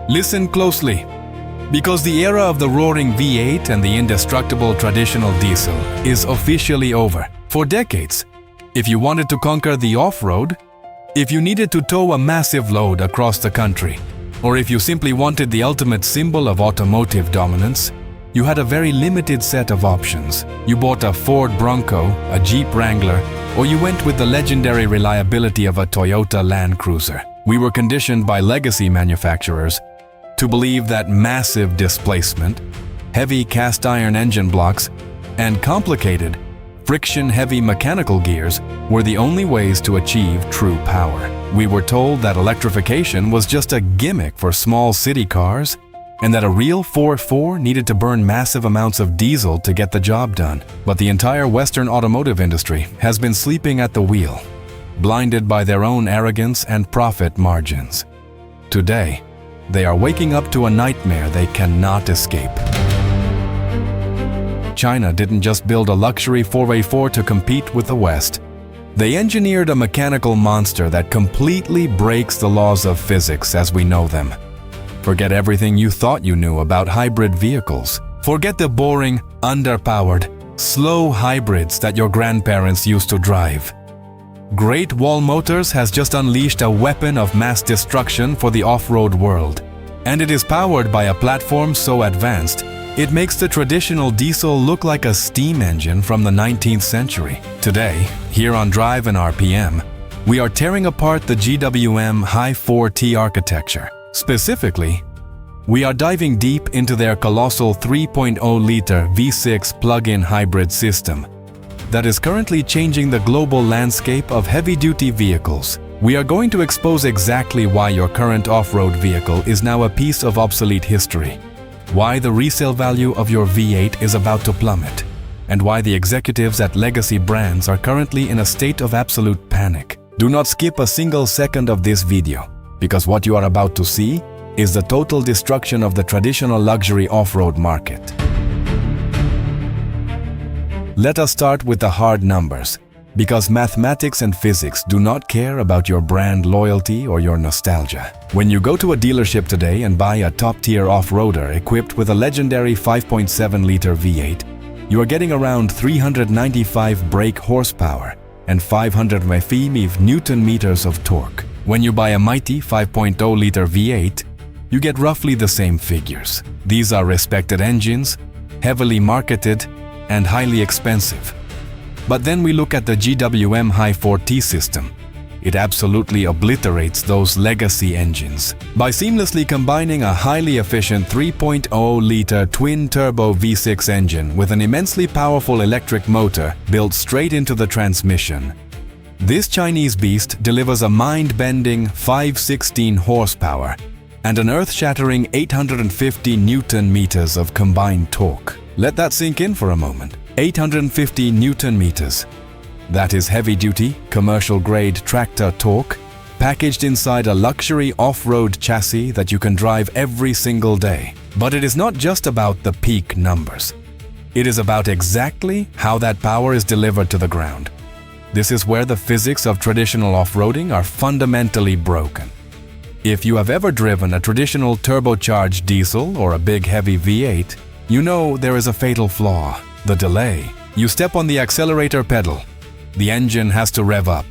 Listen closely, because the era of the roaring V8 and the indestructible traditional diesel is officially over. For decades, if you wanted to conquer the off-road, if you needed to tow a massive load across the country, or if you simply wanted the ultimate symbol of automotive dominance, you had a very limited set of options. You bought a Ford Bronco, a Jeep Wrangler, or you went with the legendary reliability of a Toyota Land Cruiser. We were conditioned by legacy manufacturers to believe that massive displacement, heavy cast iron engine blocks, and complicated, friction-heavy mechanical gears were the only ways to achieve true power. We were told that electrification was just a gimmick for small city cars, and that a real 4x4 needed to burn massive amounts of diesel to get the job done. But the entire Western automotive industry has been sleeping at the wheel, blinded by their own arrogance and profit margins. Today, they are waking up to a nightmare they cannot escape. China didn't just build a luxury 4x4 to compete with the West. They engineered a mechanical monster that completely breaks the laws of physics as we know them. Forget everything you thought you knew about hybrid vehicles. Forget the boring, underpowered, slow hybrids that your grandparents used to drive. Great Wall Motors has just unleashed a weapon of mass destruction for the off-road world. And it is powered by a platform so advanced, it makes the traditional diesel look like a steam engine from the 19th century. Today, here on Drive&RPM, we are tearing apart the GWM Haval H10 architecture. Specifically, we are diving deep into their colossal 3.0-liter V6 plug-in hybrid system that is currently changing the global landscape of heavy-duty vehicles. We are going to expose exactly why your current off-road vehicle is now a piece of obsolete history, why the resale value of your V8 is about to plummet, and why the executives at legacy brands are currently in a state of absolute panic. Do not skip a single second of this video, because what you are about to see is the total destruction of the traditional luxury off-road market. Let us start with the hard numbers, because mathematics and physics do not care about your brand loyalty or your nostalgia. When you go to a dealership today and buy a top-tier off-roader equipped with a legendary 5.7-liter V8, you are getting around 395 brake horsepower and 500 Newton-meters of torque. When you buy a mighty 5.0-liter V8, you get roughly the same figures. These are respected engines, heavily marketed, and highly expensive. But then we look at the GWM Haval H10 system. It absolutely obliterates those legacy engines. By seamlessly combining a highly efficient 3.0-liter twin-turbo V6 engine with an immensely powerful electric motor built straight into the transmission, this Chinese beast delivers a mind-bending 516 horsepower and an earth-shattering 850 Newton-meters of combined torque. Let that sink in for a moment. 850 Newton-meters. That is heavy-duty, commercial-grade tractor torque, packaged inside a luxury off-road chassis that you can drive every single day. But it is not just about the peak numbers. It is about exactly how that power is delivered to the ground. This is where the physics of traditional off-roading are fundamentally broken. If you have ever driven a traditional turbocharged diesel or a big heavy V8, you know there is a fatal flaw: the delay. You step on the accelerator pedal. The engine has to rev up.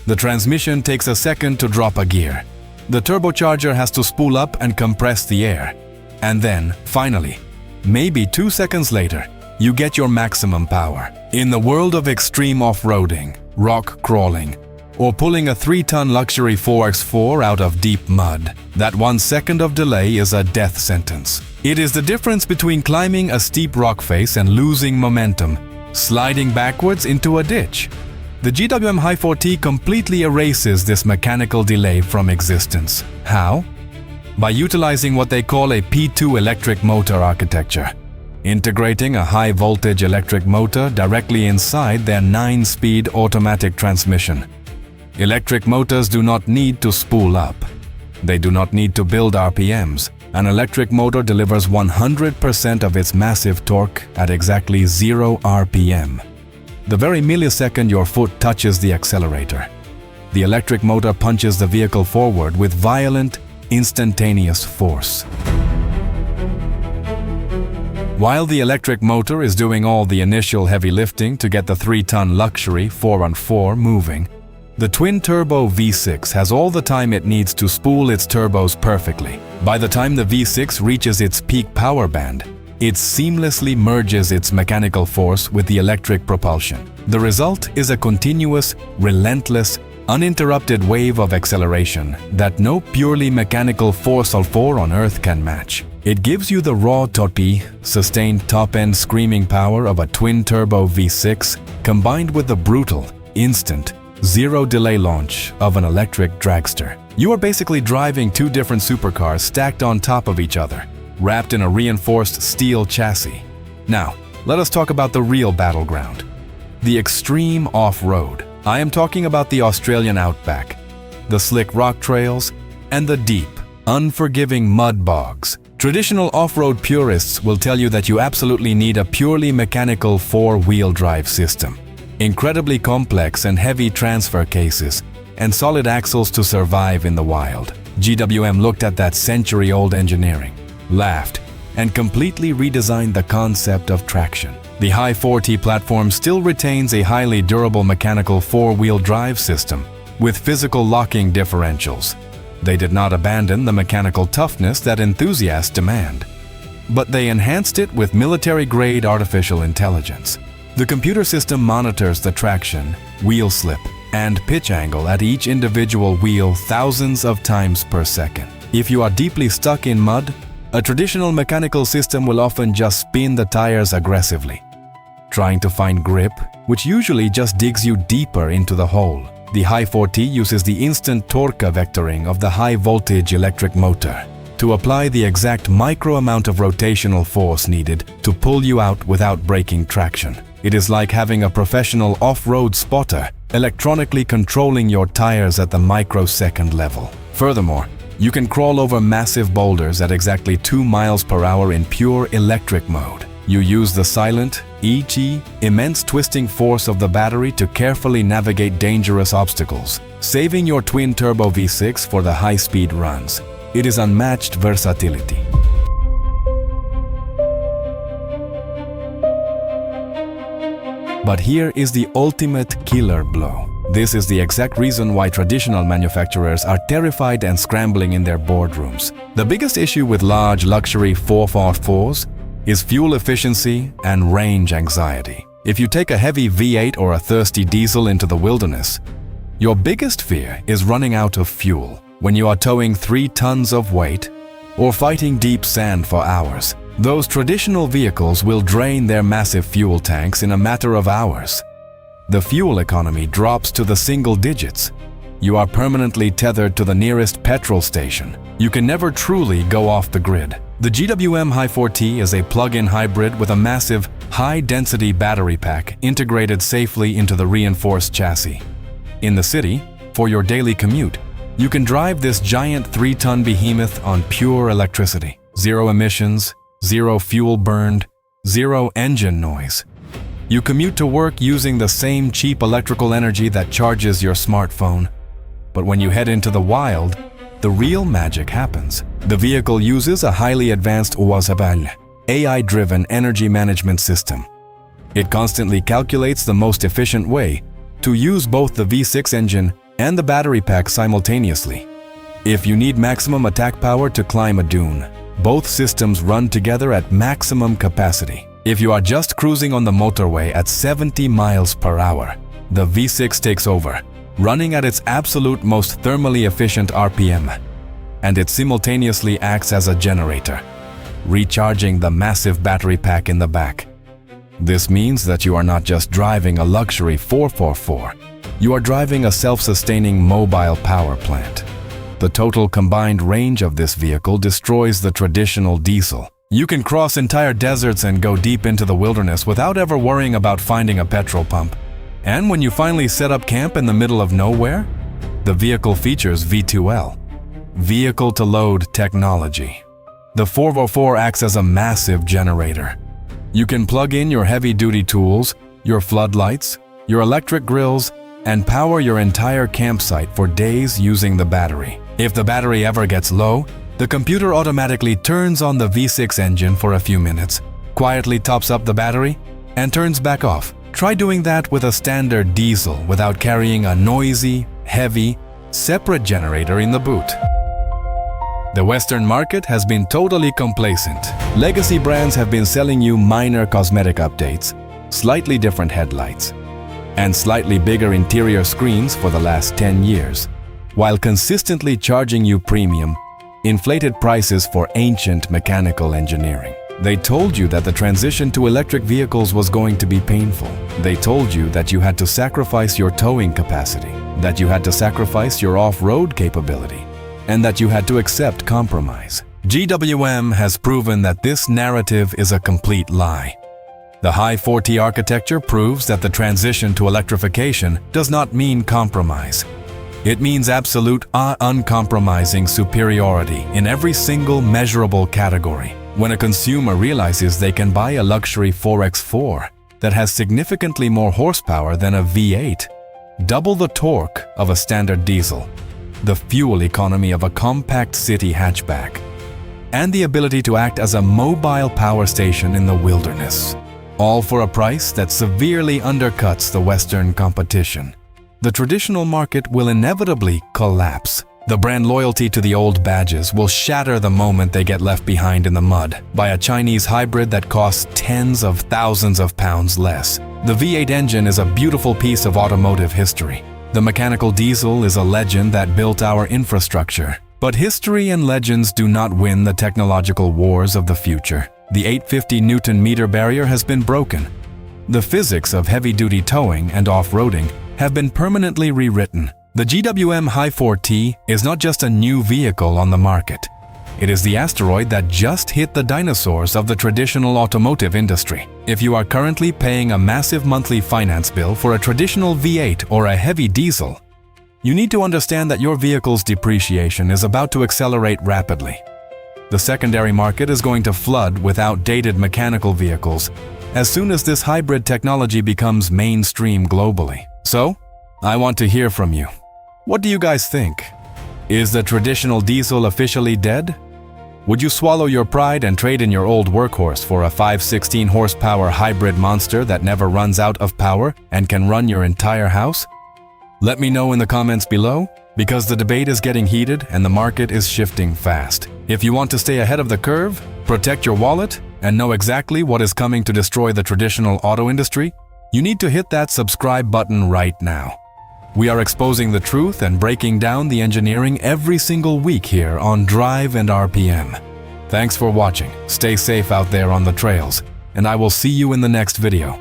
The transmission takes a second to drop a gear. The turbocharger has to spool up and compress the air. And then, finally, maybe 2 seconds later, you get your maximum power. In the world of extreme off-roading, rock crawling, or pulling a 3-ton luxury 4x4 out of deep mud, that 1 second of delay is a death sentence. It is the difference between climbing a steep rock face and losing momentum, sliding backwards into a ditch. The GWM Haval H10 completely erases this mechanical delay from existence. How? By utilizing what they call a P2 electric motor architecture, integrating a high-voltage electric motor directly inside their 9-speed automatic transmission. Electric motors do not need to spool up. They do not need to build RPMs. An electric motor delivers 100% of its massive torque at exactly 0 RPM. The very millisecond your foot touches the accelerator, the electric motor punches the vehicle forward with violent, instantaneous force. While the electric motor is doing all the initial heavy lifting to get the 3-ton luxury 4x4 moving, the twin-turbo V6 has all the time it needs to spool its turbos perfectly. By the time the V6 reaches its peak power band, it seamlessly merges its mechanical force with the electric propulsion. The result is a continuous, relentless, uninterrupted wave of acceleration that no purely mechanical 4x4 on Earth can match. It gives you the raw torque, sustained top-end screaming power of a twin-turbo V6 combined with the brutal, instant, zero-delay launch of an electric dragster. You are basically driving two different supercars stacked on top of each other, wrapped in a reinforced steel chassis. Now, let us talk about the real battleground. The extreme off-road. I am talking about the Australian outback, the slick rock trails, and the deep, unforgiving mud bogs. Traditional off-road purists will tell you that you absolutely need a purely mechanical 4-wheel drive system, incredibly complex and heavy transfer cases, and solid axles to survive in the wild. GWM looked at that century-old engineering, laughed, and completely redesigned the concept of traction. The Hi 4T platform still retains a highly durable mechanical 4-wheel drive system with physical locking differentials. They did not abandon the mechanical toughness that enthusiasts demand, but they enhanced it with military-grade artificial intelligence. The computer system monitors the traction, wheel slip, and pitch angle at each individual wheel thousands of times per second. If you are deeply stuck in mud, a traditional mechanical system will often just spin the tires aggressively, trying to find grip, which usually just digs you deeper into the hole. The Hi 4T uses the instant torque vectoring of the high-voltage electric motor to apply the exact micro amount of rotational force needed to pull you out without breaking traction. It is like having a professional off-road spotter electronically controlling your tires at the microsecond level. Furthermore, you can crawl over massive boulders at exactly 2 miles per hour in pure electric mode. You use the silent, immense twisting force of the battery to carefully navigate dangerous obstacles, saving your twin-turbo V6 for the high-speed runs. It is unmatched versatility. But here is the ultimate killer blow. This is the exact reason why traditional manufacturers are terrified and scrambling in their boardrooms. The biggest issue with large luxury 4x4s is fuel efficiency and range anxiety. If you take a heavy V8 or a thirsty diesel into the wilderness, your biggest fear is running out of fuel when you are towing 3 tons of weight or fighting deep sand for hours. Those traditional vehicles will drain their massive fuel tanks in a matter of hours. The fuel economy drops to the single digits. You are permanently tethered to the nearest petrol station. You can never truly go off the grid. The GWM Hi 4T is a plug-in hybrid with a massive, high-density battery pack integrated safely into the reinforced chassis. In the city, for your daily commute, you can drive this giant 3-ton behemoth on pure electricity. Zero emissions, zero fuel burned, zero engine noise. You commute to work using the same cheap electrical energy that charges your smartphone. But when you head into the wild, the real magic happens. The vehicle uses a highly advanced Haval AI-driven energy management system. It constantly calculates the most efficient way to use both the V6 engine and the battery pack simultaneously. If you need maximum attack power to climb a dune, both systems run together at maximum capacity. If you are just cruising on the motorway at 70 miles per hour, the V6 takes over, running at its absolute most thermally efficient RPM, and it simultaneously acts as a generator, recharging the massive battery pack in the back. This means that you are not just driving a luxury 4x4, you are driving a self-sustaining mobile power plant. The total combined range of this vehicle destroys the traditional diesel. You can cross entire deserts and go deep into the wilderness without ever worrying about finding a petrol pump. And when you finally set up camp in the middle of nowhere, the vehicle features V2L, vehicle-to-load technology. The 4x4 acts as a massive generator. You can plug in your heavy-duty tools, your floodlights, your electric grills, and power your entire campsite for days using the battery. If the battery ever gets low, the computer automatically turns on the V6 engine for a few minutes, quietly tops up the battery, and turns back off. Try doing that with a standard diesel without carrying a noisy, heavy, separate generator in the boot. The Western market has been totally complacent. Legacy brands have been selling you minor cosmetic updates, slightly different headlights, and slightly bigger interior screens for the last 10 years, while consistently charging you premium, inflated prices for ancient mechanical engineering. They told you that the transition to electric vehicles was going to be painful. They told you that you had to sacrifice your towing capacity, that you had to sacrifice your off-road capability, and that you had to accept compromise. GWM has proven that this narrative is a complete lie. The high 4T architecture proves that the transition to electrification does not mean compromise. It means absolute, uncompromising superiority in every single measurable category. When a consumer realizes they can buy a luxury 4x4 that has significantly more horsepower than a V8, double the torque of a standard diesel, the fuel economy of a compact city hatchback, and the ability to act as a mobile power station in the wilderness, all for a price that severely undercuts the Western competition, the traditional market will inevitably collapse. The brand loyalty to the old badges will shatter the moment they get left behind in the mud by a Chinese hybrid that costs tens of thousands of pounds less. The V8 engine is a beautiful piece of automotive history. The mechanical diesel is a legend that built our infrastructure. But history and legends do not win the technological wars of the future. The 850 Newton-meter barrier has been broken. The physics of heavy-duty towing and off-roading have been permanently rewritten. The GWM Haval H10 is not just a new vehicle on the market. It is the asteroid that just hit the dinosaurs of the traditional automotive industry. If you are currently paying a massive monthly finance bill for a traditional V8 or a heavy diesel, you need to understand that your vehicle's depreciation is about to accelerate rapidly. The secondary market is going to flood with outdated mechanical vehicles as soon as this hybrid technology becomes mainstream globally. So, I want to hear from you. What do you guys think? Is the traditional diesel officially dead? Would you swallow your pride and trade in your old workhorse for a 516 horsepower hybrid monster that never runs out of power and can run your entire house? Let me know in the comments below, because the debate is getting heated and the market is shifting fast. If you want to stay ahead of the curve, protect your wallet, and know exactly what is coming to destroy the traditional auto industry, you need to hit that subscribe button right now. We are exposing the truth and breaking down the engineering every single week here on Drive&RPM. Thanks for watching. Stay safe out there on the trails, and I will see you in the next video.